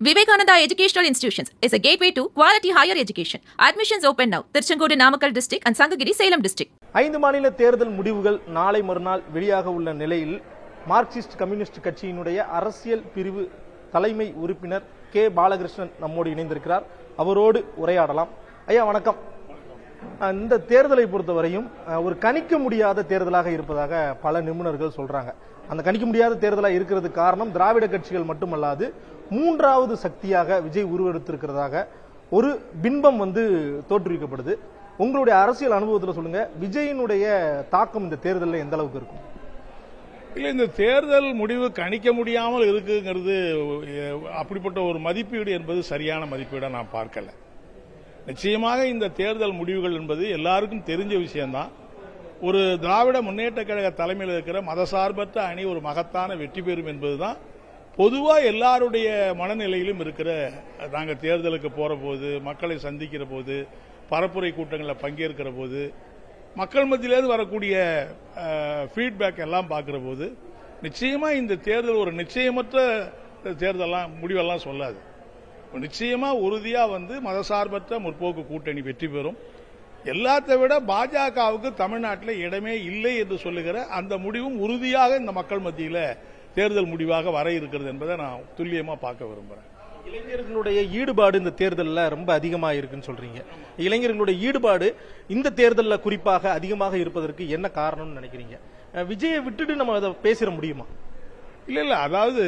Vivekananda Educational Institutions is a gateway to quality higher education. Admissions open now. Tirchangodu Namakkal district and Sangagiri Salem district. 5 மாநில தேர்தல் முடிவுகள் நாளை மறுநாள் வெளியாக உள்ள நிலையில் மார்க்சிஸ்ட் கம்யூனிஸ்ட் கட்சியினுடைய அரசியல் பிரிவு தலைமை உறுப்பினர் கே பாலகிருஷ்ணன் நம்மோடு இணைந்திருக்கிறார். அவரோடு உரையாடலாம். ஐயா வணக்கம். இந்த தேர்தலை பொறுத்தவரையும் ஒரு கணிக்க முடியாத தேர்தலாக இருப்பதாக பல நிபுணர்கள் சொல்றாங்க. அந்த கணிக்க முடியாத தேர்தலாக இருக்கிறதுக்கு காரணம் திராவிட கட்சிகள் மட்டுமல்லாது மூன்றாவது சக்தியாக விஜய் உருவெடுத்திருக்கிறதாக ஒரு பின்பம் தோற்றுவிக்கப்படுது. உங்களுடைய அரசியல் அனுபவத்தில் சொல்லுங்க, விஜயினுடைய தாக்கம் இந்த தேர்தலில் எந்த அளவுக்கு இருக்கும்? இல்ல, இந்த தேர்தல் முடிவு கணிக்க முடியாமல் இருக்குங்கிறது அப்படிப்பட்ட ஒரு மதிப்பீடு என்பது சரியான மதிப்பீடா நான் பார்க்கல. நிச்சயமாக இந்த தேர்தல் முடிவுகள் என்பது எல்லாருக்கும் தெரிஞ்ச விஷயம்தான். ஒரு திராவிட முன்னேற்ற கழக தலைமையில் இருக்கிற மதசார்பற்ற அணி ஒரு மகத்தான வெற்றி பெறும் என்பதுதான் பொதுவா எல்லாருடைய மனநிலையிலும் இருக்கிற. நாங்கள் தேர்தலுக்கு போற போது, மக்களை சந்திக்கிற போது, பரப்புரை கூட்டங்களில் பங்கேற்கிற போது, மக்கள் மத்தியிலிருந்து வரக்கூடிய ஃபீட்பேக் எல்லாம் பார்க்கிற போது நிச்சயமா இந்த தேர்தல் ஒரு நிச்சயமற்ற தேர்தலாம் முடிவெல்லாம் சொல்லாது. நிச்சயமா உறுதியா மதசார்பற்ற முற்போக்கு கூட்டணி வெற்றி பெறும். எல்லாத்தை விட பாஜகவுக்கு தமிழ்நாட்டில் இடமே இல்லை என்று சொல்லுகிற அந்த முடிவும் உறுதியாக இந்த மக்கள் மத்தியில் தேர்தல் முடிவாக வர இருக்கிறது என்பதை நான் துல்லியமா பார்க்க விரும்புறேன். இளைஞர்களுடைய ஈடுபாடு இந்த தேர்தலில் ரொம்ப அதிகமாக இருக்குன்னு சொல்றீங்க. இளைஞர்களுடைய ஈடுபாடு இந்த தேர்தலில் குறிப்பாக அதிகமாக இருப்பதற்கு என்ன காரணம்னு நினைக்கிறீங்க? விஜயை விட்டுட்டு நம்ம அதை பேசிட முடியுமா? இல்ல, அதாவது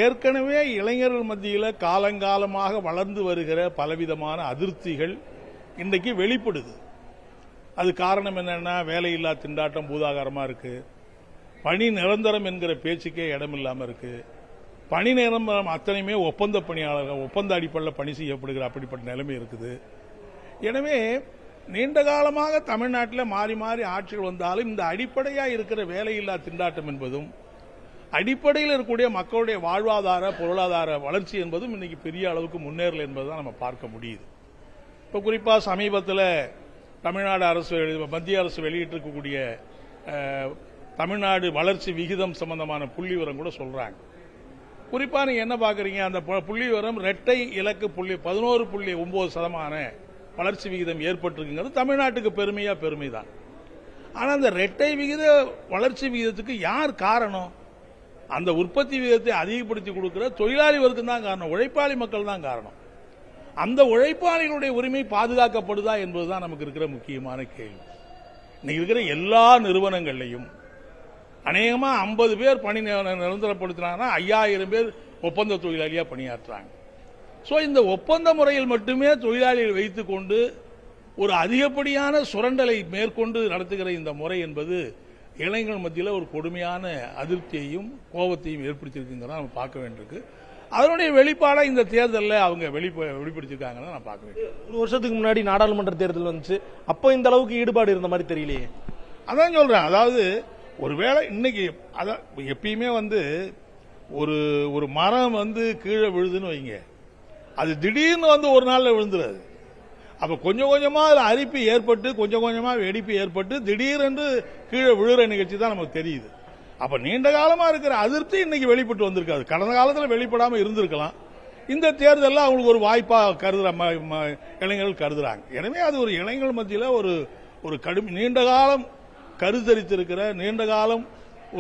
ஏற்கனவே இளைஞர்கள் மத்தியில் காலங்காலமாக வளர்ந்து வருகிற பலவிதமான அதிருப்திகள் இன்றைக்கு வெளிப்படுது. அது காரணம் என்னன்னா, வேலையில்லா திண்டாட்டம் பூதாகாரமா இருக்கு, பணி நிரந்தரம் என்கிற பேச்சுக்கே இடமில்லாம இருக்கு, பணி நிரந்தரம் அத்தனையுமே ஒப்பந்த பணியாளர்கள் ஒப்பந்த அடிப்படையில் பணி செய்யப்படுகிற அப்படிப்பட்ட நிலைமை இருக்குது. எனவே நீண்ட காலமாக தமிழ்நாட்டில் மாறி மாறி ஆட்சிகள் வந்தாலும் இந்த அடிப்படையா இருக்கிற வேலையில்லா திண்டாட்டம் என்பதும் அடிப்படையில் இருக்கக்கூடிய மக்களுடைய வாழ்வாதார பொருளாதார வளர்ச்சி என்பதும் இன்னைக்கு பெரிய அளவுக்கு முன்னேறல என்பதுதான் நம்ம பார்க்க முடியுது. இப்போ குறிப்பா சமீபத்தில் தமிழ்நாடு அரசு மத்திய அரசு வெளியிட்டிருக்கக்கூடிய தமிழ்நாடு வளர்ச்சி விகிதம் சம்பந்தமான புள்ளி விவரம் கூட சொல்றாங்க. குறிப்பா நீங்க என்ன பாக்குறீங்க, அந்த புள்ளி விவரம் இரட்டை இலக்கு 11.9% வளர்ச்சி விகிதம் ஏற்பட்டிருக்குங்கிறது தமிழ்நாட்டுக்கு பெருமைதான். ஆனா அந்த இரட்டை விகித வளர்ச்சி விகிதத்துக்கு யார் காரணம்? அந்த உற்பத்தி விகிதத்தை அதிகப்படுத்தி கொடுக்கிற தொழிலாளி வர்க்கம் தான் காரணம், உழைப்பாளி மக்கள் தான் காரணம். அந்த உழைப்பாளிகளுடைய உரிமை பாதுகாக்கப்படுதா என்பதுதான் நமக்கு இருக்கிற முக்கியமான கேள்வி. இன்னைக்கு இருக்கிற எல்லா நிறுவனங்கள்லையும் அநேகமா 50 பேர் பணி நிரந்தரப்படுத்தினாங்கன்னா 5000 பேர் ஒப்பந்த தொழிலாளியா பணியாற்றுறாங்க. சோ இந்த ஒப்பந்த முறையில் மட்டுமே தொழிலாளிகள் வைத்துக் கொண்டு ஒரு அதிகப்படியான சுரண்டலை மேற்கொண்டு நடத்துகிற இந்த முறை என்பது இளைஞர்கள் மத்தியில் ஒரு கொடுமையான அதிருப்தியையும் கோபத்தையும் ஏற்படுத்தியிருக்குங்கிறத நம்ம பார்க்க வேண்டியிருக்கு. அதனுடைய வெளிப்பாடா இந்த தேர்தலில் அவங்க வெளிப்படுத்திருக்காங்கன்னு நான் பார்க்க வேண்டியது. ஒரு வருஷத்துக்கு முன்னாடி நாடாளுமன்ற தேர்தல் வந்துச்சு, அப்போ இந்த அளவுக்கு ஈடுபாடு இருந்த மாதிரி தெரியலையே. அதான் சொல்றேன், அதாவது ஒருவேளை இன்னைக்கு எப்பயுமே ஒரு மரம் கீழே விழுதுன்னு வைங்க, அது திடீர்னு ஒரு நாள்ல விழுந்துடாது. அப்ப கொஞ்சம் கொஞ்சமா அதுல அரிப்பு ஏற்பட்டு கொஞ்சம் கொஞ்சமா வெடிப்பு ஏற்பட்டு திடீரென்று கீழே விழுற நிகழ்ச்சி தான் நமக்கு தெரியுது. அப்ப நீண்ட காலமா இருக்கிற அதிருப்தி இன்னைக்கு வெளிப்பட்டு வந்திருக்காது. கடந்த காலத்தில் வெளிப்படாம இருந்திருக்கலாம். இந்த தேர்தலில் அவங்களுக்கு ஒரு வாய்ப்பா இளைஞர்கள் கருதுறாங்க. எனவே அது ஒரு இளைஞர்கள் மத்தியில் ஒரு கடும் நீண்ட காலம் கருத்தரித்திருக்கிற, நீண்ட காலம்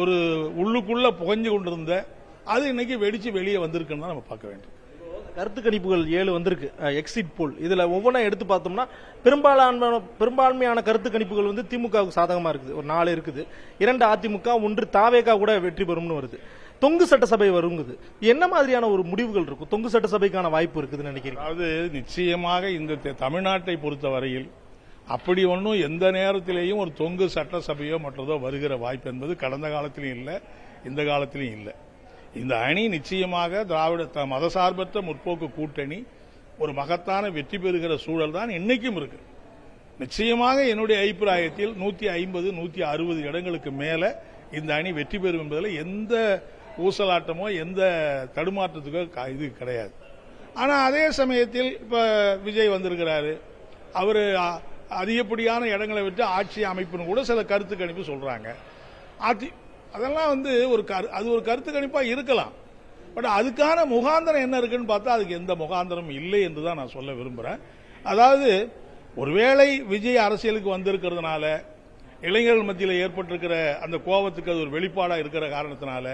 ஒரு உள்ளுக்குள்ள புகஞ்சு கொண்டிருந்த அது இன்னைக்கு வெடிச்சு வெளியே வந்திருக்குன்னு தான் நம்ம பார்க்க வேண்டும். கருத்து கணிப்புகள் 7 வந்திருக்கு, எக்ஸிட் போல். இதுல ஒவ்வொன்றா எடுத்து பார்த்தோம்னா பெரும்பான்மையான கருத்து கணிப்புகள் திமுகவுக்கு சாதகமா இருக்குது. ஒரு 4 இருக்குது. 2 அதிமுக, 1 தாவேகா கூட வெற்றி பெறும்னு வருது. தொங்கு சட்டசபை வருங்குது. என்ன மாதிரியான ஒரு முடிவுகள் இருக்கும்? தொங்கு சட்டசபைக்கான வாய்ப்பு இருக்குதுன்னு நினைக்கிறீங்க? அதாவது நிச்சயமாக இந்த தமிழ்நாட்டை பொறுத்தவரையில் அப்படி ஒன்றும் எந்த நேரத்திலேயும் ஒரு தொங்கு சட்டசபையோ மற்றதோ வருகிற வாய்ப்பு என்பது கடந்த காலத்திலும் இல்லை, இந்த காலத்திலும் இல்லை. இந்த அணி நிச்சயமாக திராவிட மதசார்பற்ற முற்போக்கு கூட்டணி ஒரு மகத்தான வெற்றி பெறுகிற சூழல் தான் இன்னைக்கும் இருக்கு. நிச்சயமாக என்னுடைய அபிப்பிராயத்தில் 150, 160 இடங்களுக்கு மேல இந்த அணி வெற்றி பெறும் என்பதில் எந்த ஊசலாட்டமோ எந்த தடுமாற்றத்துக்கோ இது கிடையாது. ஆனா அதே சமயத்தில் இப்ப விஜய் வந்திருக்கிறாரு, அவரு அதிகப்படியான இடங்களை விட்டு ஆட்சி அமைப்புன்னு கூட சில கருத்து கணிப்பு சொல்றாங்க. அதெல்லாம் அது ஒரு கருத்து கணிப்பா இருக்கலாம். பட் அதுக்கான முகாந்திரம் என்ன இருக்குன்னு பார்த்தா அதுக்கு எந்த முகாந்திரமும் இல்லை என்று தான் நான் சொல்ல விரும்புகிறேன். அதாவது ஒருவேளை விஜய் அரசியலுக்கு வந்திருக்கிறதுனால இளைஞர்கள் மத்தியில் ஏற்பட்டிருக்கிற அந்த கோபத்துக்கு அது ஒரு வெளிப்பாடாக இருக்கிற காரணத்தினால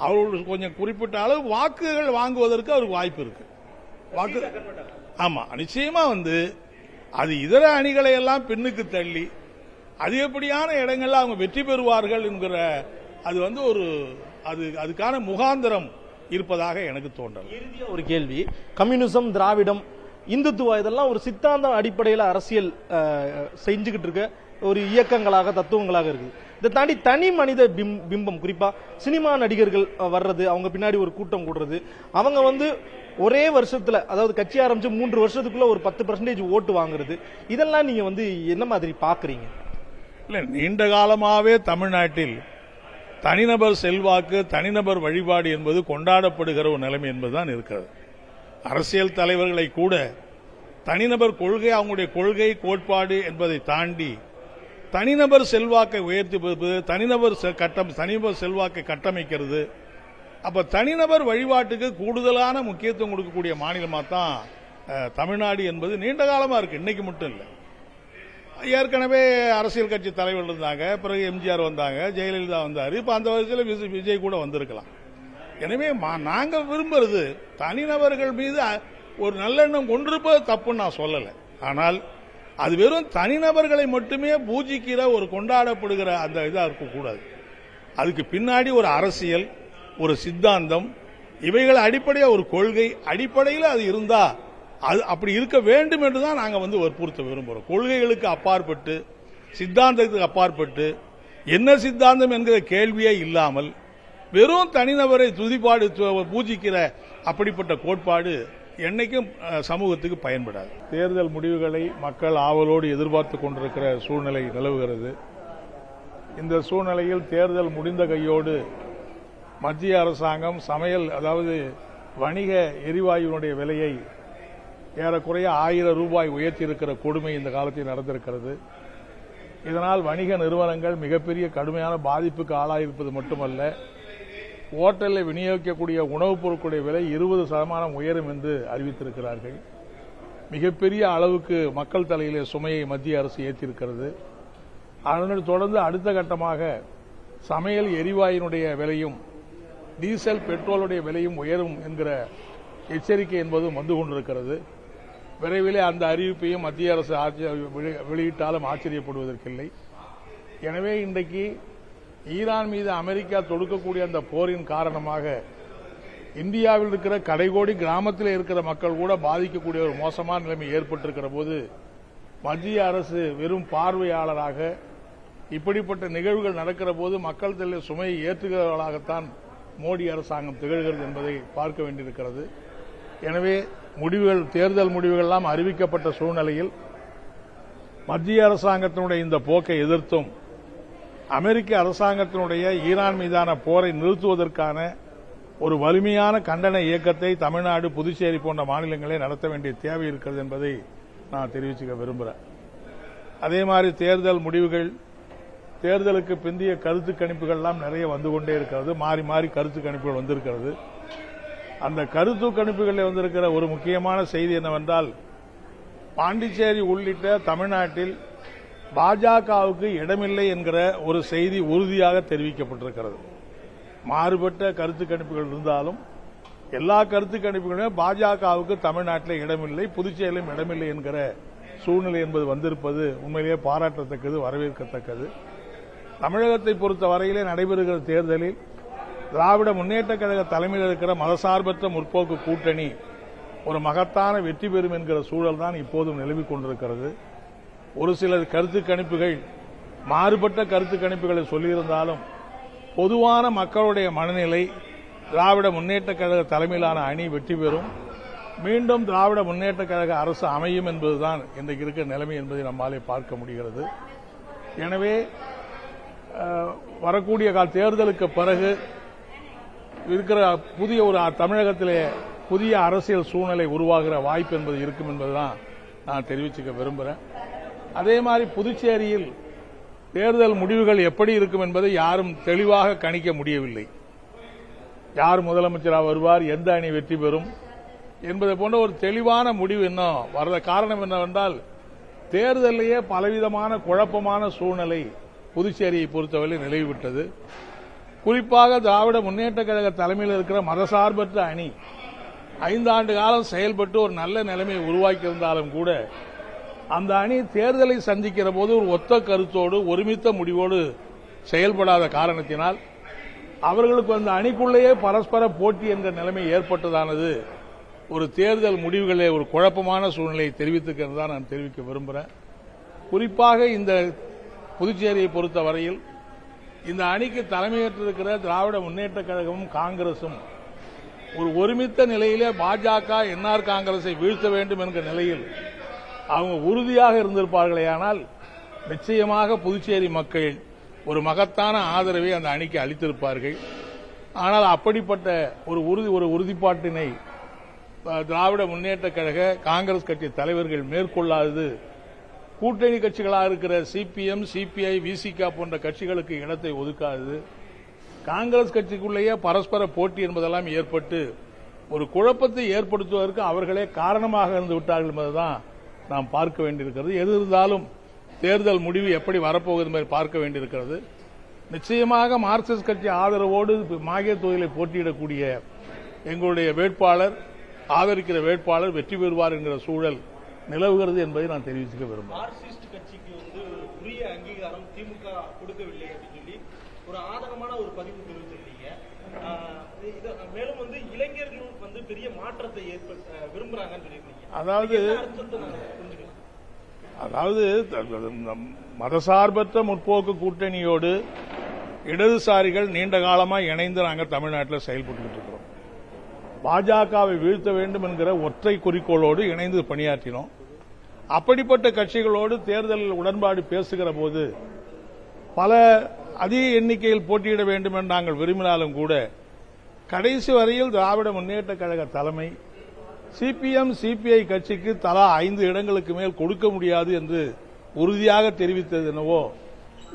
அவர்களுக்கு கொஞ்சம் குறிப்பிட்ட அளவு வாக்குகள் வாங்குவதற்கு அவருக்கு வாய்ப்பு இருக்கு. வாக்கு ஆமா, நிச்சயமா அது இதர அணிகளை எல்லாம் பின்னுக்கு தள்ளி அதிகப்படியான இடங்கள்ல அவங்க வெற்றி பெறுவார்கள் என்கிற அது ஒரு அதுக்கான முகாந்திரம் இருப்பதாக எனக்கு தோன்றல். ஒரு கேள்வி, கம்யூனிசம், திராவிடம், இந்துத்துவா இதெல்லாம் ஒரு சித்தாந்த அடிப்படையில் அரசியல் செஞ்சுக்கிட்டு இருக்க ஒரு இயக்கங்களாக, தத்துவங்களாக இருக்குது. இதை தாண்டி தனி மனித பிம்பம், குறிப்பா சினிமா நடிகர்கள் வர்றது, அவங்க பின்னாடி ஒரு கூட்டம் கூடுறது, அவங்க ஒரே வருஷத்துல, அதாவது கட்சி ஆரம்பிச்சு 3 வருஷத்துக்குள்ள ஒரு 10% ஓட்டு வாங்குறது, இதெல்லாம் நீங்க என்ன மாதிரி பாக்குறீங்க? இல்ல, நீண்ட காலமாவே தமிழ்நாட்டில் தனிநபர் செல்வாக்கு, தனிநபர் வழிபாடு என்பது கொண்டாடப்படுகிற ஒரு நிலைமை என்பதுதான் இருக்கிறது. அரசியல் தலைவர்களை கூட தனிநபர் கொள்கை, அவங்களுடைய கொள்கை கோட்பாடு என்பதை தாண்டி தனிநபர் செல்வாக்கை உயர்த்தி, தனிநபர் செல்வாக்கை கட்டமைக்கிறது. அப்ப தனிநபர் வழிபாட்டுக்கு கூடுதலான முக்கியத்துவம் கொடுக்கக்கூடிய மாநிலமா தான் தமிழ்நாடு என்பது நீண்ட காலமா இருக்கு. இன்னைக்கு மட்டும் இல்ல, ஏற்கனவே அரசியல் கட்சி தலைவர்கள் இருந்தாங்க, பிறகு எம்ஜிஆர் வந்தாங்க, ஜெயலலிதா வந்தாரு, இப்ப அந்த வயசுல விஜய் கூட வந்திருக்கலாம். எனவே நாங்க விரும்புறது தனிநபர்கள் மீது ஒரு நல்லெண்ணம் கொண்டிருப்பது தப்புன்னு நான் சொல்லல. ஆனால் அது வெறும் தனிநபர்களை மட்டுமே பூஜிக்கிற ஒரு கொண்டாடப்படுகிற அந்த இதா இருக்கக்கூடாது. அதுக்கு பின்னாடி ஒரு அரசியல், ஒரு சித்தாந்தம், இவைகள் அடிப்படையாக ஒரு கொள்கை அடிப்படையில் அது இருந்தா அது அப்படி இருக்க வேண்டும் என்றுதான் நாங்க வற்புறுத்த விரும்புகிறோம். கொள்கைகளுக்கு அப்பாற்பட்டு, சித்தாந்தத்துக்கு அப்பாற்பட்டு, என்ன சித்தாந்தம் என்கிற கேள்வியே இல்லாமல் வெறும் தனிநபரை துதிப்பாடு பூஜிக்கிற அப்படிப்பட்ட கோட்பாடு என்னைக்கும் சமூகத்துக்கு பயன்படாது. தேர்தல் முடிவுகளை மக்கள் ஆவலோடு எதிர்பார்த்து கொண்டிருக்கிற சூழ்நிலை நிலவுகிறது. இந்த சூழ்நிலையில் தேர்தல் முடிந்த கையோடு மத்திய அரசாங்கம் அதாவது வணிக எரிவாயுவினுடைய விலையை ஏறக்குறைய 1000 ரூபாய் உயர்த்தியிருக்கிற கொடுமை இந்த காலத்தில் நடந்திருக்கிறது. இதனால் வணிக நிறுவனங்கள் மிகப்பெரிய கடுமையான பாதிப்புக்கு ஆளாயிருப்பது மட்டுமல்ல, ஓட்டலில் விநியோகிக்கக்கூடிய உணவுப் பொருட்களுடைய விலை 20% உயரும் என்று அறிவித்திருக்கிறார்கள். மிகப்பெரிய அளவுக்கு மக்கள் தலையிலே சுமையை மத்திய அரசு ஏற்றிருக்கிறது. அதனுடன் தொடர்ந்து அடுத்த கட்டமாக சமையல் எரிவாயுனுடைய விலையும் டீசல் பெட்ரோலுடைய விலையும் உயரும் என்கிற எச்சரிக்கை என்பதும் வந்து கொண்டிருக்கிறது. விரைவிலே அந்த அறிவிப்பையும் மத்திய அரசு வெளியிட்டாலும் ஆச்சரியப்படுவதற்கில்லை. எனவே இன்றைக்கு ஈரான் மீது அமெரிக்கா தொடுக்கக்கூடிய அந்த போரின் காரணமாக இந்தியாவில் இருக்கிற கடைகோடி கிராமத்தில் இருக்கிற மக்கள் கூட பாதிக்கக்கூடிய ஒரு மோசமான நிலைமை ஏற்பட்டிருக்கிற போது மத்திய அரசு வெறும் பார்வையாளராக இப்படிப்பட்ட நிகழ்வுகள் நடக்கிற போது மக்கள் தலையில் சுமையை ஏற்றுகிறவர்களாகத்தான் மோடி அரசாங்கம் திகழ்கிறது என்பதை பார்க்க வேண்டியிருக்கிறது. எனவே தேர்தல் முடிவுகள் எல்லாம் அறிவிக்கப்பட்ட சூழ்நிலையில் மத்திய அரசாங்கத்தினுடைய இந்த போக்கை எதிர்த்தும் அமெரிக்க அரசாங்கத்தினுடைய ஈரான் மீதான போரை நிறுத்துவதற்கான ஒரு வலிமையான கண்டன இயக்கத்தை தமிழ்நாடு, புதுச்சேரி போன்ற மாநிலங்களே நடத்த வேண்டிய தேவை இருக்கிறது என்பதை நான் தெரிவிச்சுக்க விரும்புகிறேன். அதே மாதிரி தேர்தல் முடிவுகள், தேர்தலுக்கு பிந்தைய கருத்து கணிப்புகள் எல்லாம் நிறைய வந்து கொண்டே இருக்கிறது. மாறி மாறி கருத்து கணிப்புகள் வந்திருக்கிறது. அந்த கருத்து கணிப்புகளில் வந்திருக்கிற ஒரு முக்கியமான செய்தி என்னவென்றால், பாண்டிச்சேரி உள்ளிட்ட தமிழ்நாட்டில் பாஜகவுக்கு இடமில்லை என்கிற ஒரு செய்தி உறுதியாக தெரிவிக்கப்பட்டிருக்கிறது. மாறுபட்ட கருத்து கணிப்புகள் இருந்தாலும் எல்லா கருத்து கணிப்புகளுமே பாஜகவுக்கு தமிழ்நாட்டில் இடமில்லை, புதுச்சேரியிலும் இடமில்லை என்கிற சூழ்நிலை என்பது வந்திருப்பது உண்மையிலேயே பாராட்டத்தக்கது, வரவேற்கத்தக்கது. தமிழகத்தை பொறுத்த வரையிலே நடைபெறுகிற தேர்தலில் திராவிட முன்னேற்ற கழக தலைமையில் இருக்கிற மதசார்பற்ற முற்போக்கு கூட்டணி ஒரு மகத்தான வெற்றி பெறும் என்கிற சூழல் தான் இப்போதும் நிலவிக் கொண்டிருக்கிறது. ஒரு சில கருத்து கணிப்புகள், மாறுபட்ட கருத்து கணிப்புகளை சொல்லியிருந்தாலும் பொதுவான மக்களுடைய மனநிலை திராவிட முன்னேற்ற கழக தலைமையிலான அணி வெற்றி பெறும், மீண்டும் திராவிட முன்னேற்ற கழக அரசு அமையும் என்பதுதான் இன்றைக்கு இருக்கிற நிலைமை என்பதை நம்மாலே பார்க்க முடிகிறது. எனவே வரக்கூடிய தேர்தலுக்கு பிறகு இருக்கிற புதிய ஒரு தமிழகத்திலே புதிய அரசியல் சூழ்நிலை உருவாகிற வாய்ப்பு என்பது இருக்கும் என்பதுதான் நான் தெரிவிச்சுக்க விரும்புகிறேன். அதே மாதிரி புதுச்சேரியில் தேர்தல் முடிவுகள் எப்படி இருக்கும் என்பதை யாரும் தெளிவாக கணிக்க முடியவில்லை. யார் முதலமைச்சராக வருவார், எந்த அணி வெற்றி பெறும் என்பதை போன்ற ஒரு தெளிவான முடிவு இன்னும் வர்ற காரணம் என்னவென்றால் தேர்தலையே பலவிதமான குழப்பமான சூழ்நிலை புதுச்சேரியை பொறுத்தவரை நிலவிவிட்டது. குறிப்பாக திராவிட முன்னேற்ற கழக தலைமையில் இருக்கிற மதசார்பற்ற அணி 5 ஆண்டு காலம் செயல்பட்டு ஒரு நல்ல நிலைமையை உருவாக்கியிருந்தாலும் கூட அந்த அணி தேர்தலை சந்திக்கிற போது ஒரு ஒத்த கருத்தோடு ஒருமித்த முடிவோடு செயல்படாத காரணத்தினால் அவர்களுக்கு அந்த அணிக்குள்ளேயே பரஸ்பர போட்டி என்ற நிலைமை ஏற்பட்டதானது ஒரு தேர்தல் முடிவுகளே ஒரு குழப்பமான சூழ்நிலையை தெரிவித்துக்கிறது தான் நான் தெரிவிக்க விரும்புகிறேன். குறிப்பாக இந்த புதுச்சேரியை பொறுத்த வரையில் இந்த அணிக்கு தலைமையேற்றிருக்கிற திராவிட முன்னேற்ற கழகமும் காங்கிரசும் ஒரு ஒருமித்த நிலையிலே பாஜக என்ஆர் காங்கிரஸை வீழ்த்த வேண்டும் என்கிற நிலையில் அவங்க உறுதியாக இருந்திருப்பார்களேயானால் நிச்சயமாக புதுச்சேரி மக்கள் ஒரு மகத்தான ஆதரவை அந்த அணிக்கு அளித்திருப்பார்கள். ஆனால் அப்படிப்பட்ட ஒரு உறுதிப்பாட்டினை திராவிட முன்னேற்ற கழக காங்கிரஸ் கட்சி தலைவர்கள் மேற்கொள்ளாதது கூட்டணி கட்சிகளாக இருக்கிற சிபிஎம், சிபிஐ, விசிகா போன்ற கட்சிகளுக்கு இடத்தை ஒதுக்காதது காங்கிரஸ் கட்சிக்குள்ளேயே பரஸ்பர போட்டி என்பதெல்லாம் ஏற்பட்டு ஒரு குழப்பத்தை ஏற்படுத்துவதற்கு அவர்களே காரணமாக இருந்து விட்டார்கள் என்பதுதான் நாம் பார்க்க வேண்டியிருக்கிறது. எது இருந்தாலும் தேர்தல் முடிவு எப்படி வரப்போகுது என்பதை பார்க்க வேண்டியிருக்கிறது. நிச்சயமாக மார்க்சிஸ்ட் கட்சி ஆதரவோடு மாகே தொகுதியில் போட்டியிடக்கூடிய எங்களுடைய வேட்பாளர், ஆதரிக்கிற வேட்பாளர் வெற்றி பெறுவார் என்கிற சூழல் நிலவுகிறது என்பதை நான் தெரிவித்துக்க விரும்புகிறேன். மார்க்சிஸ்ட் கட்சிக்கு உரிய அங்கீகாரம் திமுக கொடுக்கவில்லை அப்படின்னு சொல்லி ஒரு ஆதகமான ஒரு பதிவு தெரிவிச்சிருக்கீங்க. மேலும் இளைஞர்கள் பெரிய மாற்றத்தை விரும்புறாங்கன்னு சொல்லியிருக்கீங்க. அதாவது மதசார்பற்ற முற்போக்கு கூட்டணியோடு இடதுசாரிகள் நீண்ட காலமாக இணைந்து நாங்கள் தமிழ்நாட்டில் செயல்பட்டு இருக்கிறோம். பாஜகவை வீழ்த்த வேண்டும் என்கிற ஒற்றை குறிக்கோளோடு இணைந்து பணியாற்றினோம். அப்படிப்பட்ட கட்சிகளோடு தேர்தலில் உடன்பாடு பேசுகிற போது பல அதிக எண்ணிக்கையில் போட்டியிட வேண்டும் என்று நாங்கள் விரும்பினாலும் கூட கடைசி வரையில் திராவிட முன்னேற்ற கழக தலைமை சிபிஎம், சிபிஐ கட்சிக்கு தலா 5 இடங்களுக்கு மேல் கொடுக்க முடியாது என்று உறுதியாக தெரிவித்தது என்னவோ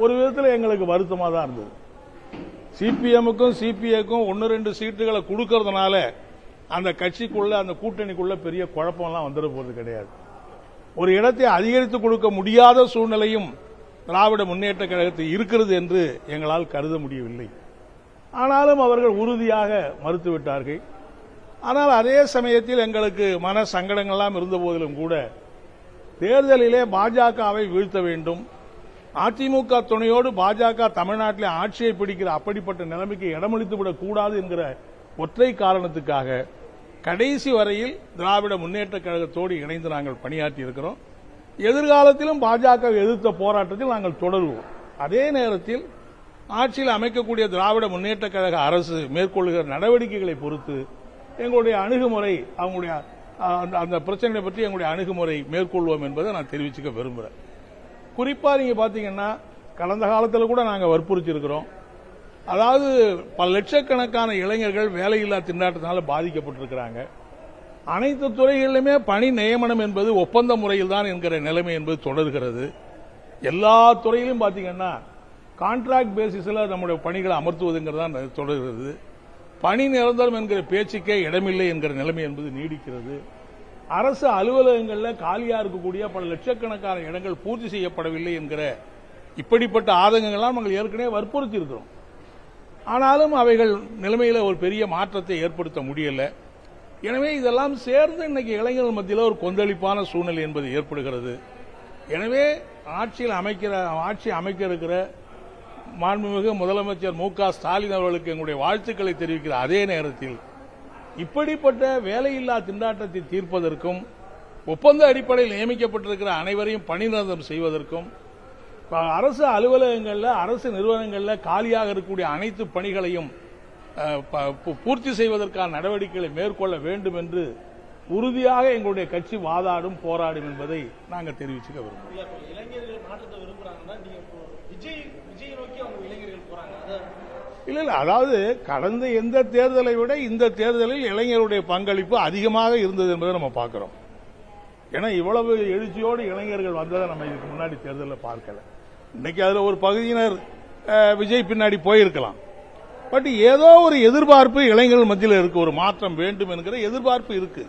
ஒரு விதத்தில் எங்களுக்கு வருத்தமாக தான் இருந்தது. சிபிஎம்முக்கும் சிபிஐக்கும் 1-2 சீட்டுகளை கொடுக்கறதுனால அந்த கட்சிக்குள்ள அந்த கூட்டணிக்குள்ள பெரிய குழப்பம்லாம் வந்துட போறது கிடையாது. ஒரு இடத்தை அதிகரித்து கொடுக்க முடியாத சூழ்நிலையும் திராவிட முன்னேற்ற கழகத்தில் இருக்கிறது என்று எங்களால் கருத முடியவில்லை. ஆனாலும் அவர்கள் உறுதியாக மறுத்துவிட்டார்கள். ஆனால் அதே சமயத்தில் எங்களுக்கு மன சங்கடங்கள்லாம் இருந்த போதிலும் கூட தேர்தலிலே பாஜகவை வீழ்த்த வேண்டும், அதிமுக துணையோடு பாஜக தமிழ்நாட்டிலே ஆட்சியை பிடிக்கிற அப்படிப்பட்ட நிலைமைக்கு இடமளித்துவிடக் கூடாது என்கிற ஒற்றை காரணத்துக்காக கடைசி வரையில் திராவிட முன்னேற்ற கழகத்தோடு இணைந்து நாங்கள் பணியாற்றி இருக்கிறோம். எதிர்காலத்திலும் பாஜக எதிர்த்த போராட்டத்தில் நாங்கள் தொடருவோம். அதே நேரத்தில் ஆட்சியில் அமைக்கக்கூடிய திராவிட முன்னேற்ற கழக அரசு மேற்கொள்ளுகிற நடவடிக்கைகளை பொறுத்து எங்களுடைய அணுகுமுறை, அவங்களுடைய அந்த பிரச்சனைகளை பற்றி எங்களுடைய அணுகுமுறை மேற்கொள்வோம் என்பதை நான் தெரிவிச்சுக்க விரும்புகிறேன். குறிப்பாக நீங்க பாத்தீங்கன்னா கடந்த காலத்தில் கூட நாங்கள் வற்புறுத்தியிருக்கிறோம். அதாவது பல லட்சக்கணக்கான இளைஞர்கள் வேலையில்லா திண்டாட்டத்தினால பாதிக்கப்பட்டிருக்கிறாங்க. அனைத்து துறைகளிலுமே பணி நியமனம் என்பது ஒப்பந்த முறையில் தான் என்கிற நிலைமை என்பது தொடர்கிறது. எல்லா துறையிலும் பாத்தீங்கன்னா கான்ட்ராக்ட் பேசிஸில் நம்முடைய பணிகளை அமர்த்துவதுங்கிறதான் தொடர்கிறது. பணி நிரந்தரம் என்கிற பேச்சுக்கே இடமில்லை என்கிற நிலைமை என்பது நீடிக்கிறது. அரசு அலுவலகங்களில் காலியா இருக்கக்கூடிய பல லட்சக்கணக்கான இடங்கள் பூர்த்தி செய்யப்படவில்லை என்கிற இப்படிப்பட்ட ஆதங்கங்கள்லாம் நாங்கள் ஏற்கனவே வற்புறுத்தி இருக்கிறோம். ஆனாலும் அவைகள் நிலைமையில ஒரு பெரிய மாற்றத்தை ஏற்படுத்த முடியல. எனவே இதெல்லாம் சேர்ந்து இன்னைக்கு இளைஞர்கள் மத்தியில் ஒரு கொந்தளிப்பான சூழ்நிலை என்பது ஏற்படுகிறது. எனவே ஆட்சி அமைக்க இருக்கிற மாண்புமிகு முதலமைச்சர் மு.க. ஸ்டாலின் அவர்களுக்கு எங்களுடைய வாழ்த்துக்களை தெரிவிக்கிற அதே நேரத்தில் இப்படிப்பட்ட வேலையில்லா திண்டாட்டத்தை தீர்ப்பதற்கும் ஒப்பந்த அடிப்படையில் நியமிக்கப்பட்டிருக்கிற அனைவரையும் பணி நிரந்தரம் செய்வதற்கும் அரசு அலுவலகங்களில், அரசு நிறுவனங்களில் காலியாக இருக்கக்கூடிய அனைத்து பணிகளையும் பூர்த்தி செய்வதற்கான நடவடிக்கைகளை மேற்கொள்ள வேண்டும் என்று உறுதியாக எங்களுடைய கட்சி வாதாடும், போராடும் என்பதை நாங்கள் தெரிவிச்சுக்க விரும்புகிறோம். இல்ல அதாவது கடந்த எந்த தேர்தலை விட இந்த தேர்தலில் இளைஞருடைய பங்களிப்பு அதிகமாக இருந்தது என்பதை நம்ம பார்க்கிறோம். ஏன்னா இவ்வளவு எழுச்சியோடு இளைஞர்கள் வந்ததை நம்ம இதுக்கு முன்னாடி தேர்தலில் பார்க்கல. இன்னைக்கு அதுல ஒரு பகுதியினர் விஜய் பின்னாடி போயிருக்கலாம். பட் ஏதோ ஒரு எதிர்பார்ப்பு இளைஞர்கள் மத்தியில் இருக்கு, ஒரு மாற்றம் வேண்டும் என்கிற எதிர்பார்ப்பு இருக்கு.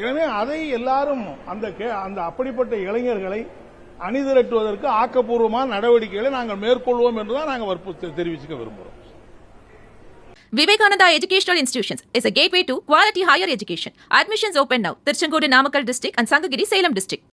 எனவே அதை எல்லாரும் அந்த அப்படிப்பட்ட இளைஞர்களை அணிதிரட்டுவதற்கு ஆக்கப்பூர்வமான நடவடிக்கைகளை நாங்கள் மேற்கொள்வோம் என்றுதான் நாங்கள் தெரிவிச்சுக்க விரும்புகிறோம். Vivekananda Educational Institutions is a gateway to quality higher education. Admissions open now. Tirchangodu Namakkal district and Sangagiri Salem district.